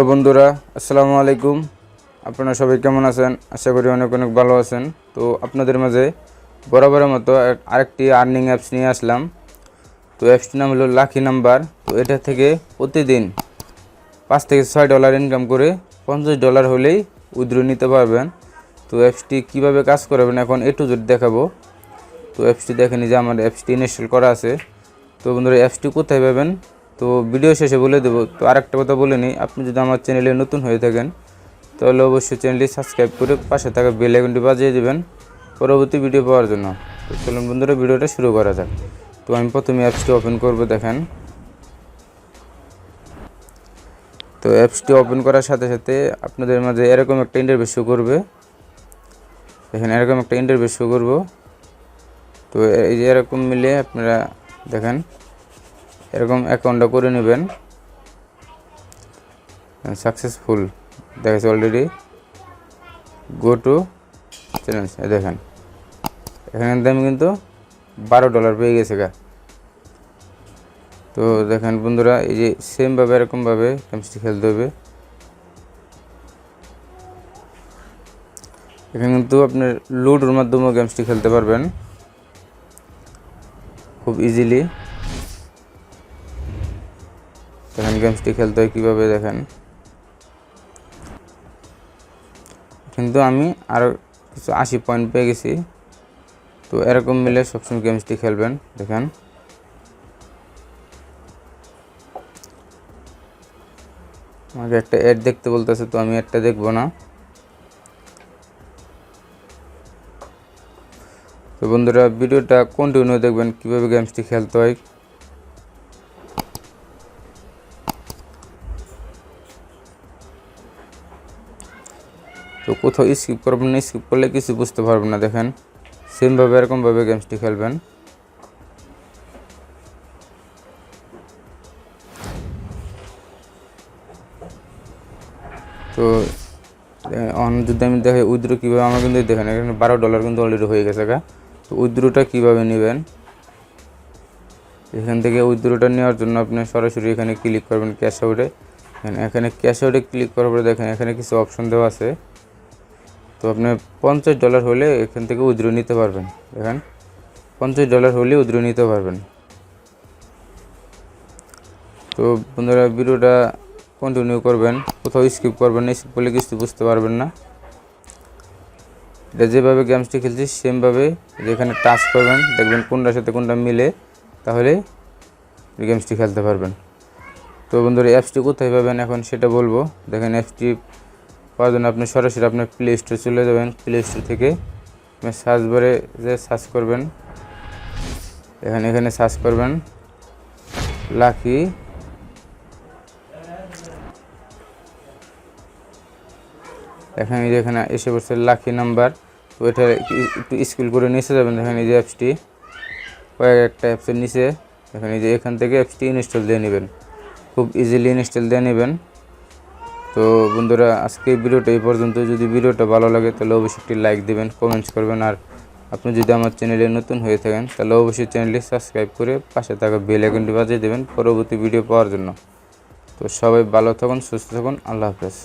তো বন্ধুরা আসসালামু আলাইকুম, আপনারা সবাই কেমন আছেন? আশা করি অনেক অনেক ভালো আছেন। তো আপনাদের মাঝে বরাবরের মতো আরেকটি আর্নিং অ্যাপস নিয়ে আসলাম। তো অ্যাপসটির নাম হলো লাকি নাম্বার। তো এটা থেকে প্রতিদিন $5 থেকে $6 ইনকাম করে $50 হলেই উইথড্র নিতে পারবেন। তো অ্যাপসটি কীভাবে কাজ করবেন এখন A to Z দেখাবো। তো অ্যাপসটি দেখেন যে আমার অ্যাপসটি ইনস্টল করা আছে। তো বন্ধুরা অ্যাপসটি কোথায় পাবেন তো ভিডিও শেষে বলে দেবো। তো আরেকটা কথা বলে নিই, আপনি যদি আমার চ্যানেলে নতুন হয়ে থাকেন তাহলে অবশ্যই চ্যানেলটি সাবস্ক্রাইব করে পাশে থাকা বেল আইকনটি বাজিয়ে দেবেন পরবর্তী ভিডিও পাওয়ার জন্য। তো চলুন বন্ধুরা ভিডিওটা শুরু করা যাক। তো আমি প্রথমে অ্যাপসটি ওপেন করব। দেখেন, তো অ্যাপসটি ওপেন করার সাথে সাথে আপনাদের মাঝে এরকম একটা ইন্টারফেস শো করবে। দেখেন এরকম একটা ইন্টারফেস শো করব। তো এই যে এরকম মিলে আপনারা দেখেন এরকম অ্যাকাউন্টটা করে নেবেন। সাকসেসফুল দেখাচ্ছে অলরেডি, গো টু চ্যালেঞ্জ। দেখেন এখানে আমি কিন্তু $12 পেয়ে গেছে গা। তো দেখেন বন্ধুরা এই যে সেমভাবে এরকমভাবে গেমসটি খেলতে হবে। এখানে কিন্তু আপনার লুডোর মাধ্যমেও গেমসটি খেলতে পারবেন খুব ইজিলি। দেখেন গেমসটি খেলতে হয় কীভাবে, দেখেন কিন্তু আমি আরও কিছু 80 পয়েন্ট পেয়ে গেছি। তো এরকম মিলে সবসময় গেমসটি খেলবেন। দেখেন আমাকে একটা অ্যাড দেখতে বলতেছে, তো আমি অ্যাডটা দেখব না। তো বন্ধুরা ভিডিওটা কন্টিনিউ দেখবেন কীভাবে গেমসটি খেলতে হয়। তো কোথাও স্কিপ করবেন না, স্কিপ করলে কিছু বুঝতে পারবেন না। দেখেন সেমভাবে এরকমভাবে গেমসটি খেলবেন। তো যদি আমি দেখি উইথড্র কীভাবে, আমার কিন্তু দেখেন এখানে $12 কিন্তু অলরেডি হয়ে গেছে গা। তো উইথড্রটা কীভাবে নেবেন, এখান থেকে উইথড্রটা নেওয়ার জন্য আপনি সরাসরি এখানে ক্লিক করবেন ক্যাশ আউটে। এখানে ক্যাশ আউটে ক্লিক করার পরে দেখেন এখানে কিছু অপশন দেওয়া আছে। তো আপনি $50 হলে এখান থেকে উইথড্র নিতে পারবেন। দেখেন $50 হলে উইথড্র নিতে পারবেন। তো বন্ধুরা ভিডিওটা কন্টিনিউ করবেন, কোথাও স্কিপ করবেন না, স্কিপ করলে কিছু বুঝতে পারবেন না। এটা যেভাবে গেমসটি খেলছি সেমভাবে যেখানে টাচ করবেন দেখবেন কোনটার সাথে কোনটা মিলে, তাহলে গেমসটি খেলতে পারবেন। তো বন্ধুরা অ্যাপসটি কোথায় পাবেন এখন সেটা বলবো। দেখেন অ্যাপসটি পাওয়ার জন্য আপনি সরাসরি আপনার প্লে স্টোরে চলে যাবেন। প্লে স্টোর থেকে সার্চ বারে যে সার্চ করবেন, এখানে সার্চ করবেন লাকি এখানে এসে পড়ছে লাকি নাম্বার। তো এটা একটু স্ক্রল করে নিচে যাবেন। দেখেন এই যে অ্যাপসটি কয়েকটা অ্যাপসের নিচে এখান থেকে অ্যাপসটি ইনস্টল দিয়ে নেবেন, খুব ইজিলি ইনস্টল দিয়ে নেবেন। তো বন্ধুরা আজকে ভিডিওটা এই পর্যন্ত। যদি ভিডিওটা ভালো লাগে তাহলে অবশ্যই একটি লাইক দিবেন, কমেন্টস করবেন। আর আপনি যদি আমার চ্যানেলে নতুন হয়ে থাকেন তাহলে অবশ্যই চ্যানেলটি সাবস্ক্রাইব করে পাশে থাকা বেল আইকনটি বাজিয়ে দেবেন পরবর্তী ভিডিও পাওয়ার জন্য। তো সবাই ভালো থাকুন, সুস্থ থাকুন, আল্লাহ হাফেজ।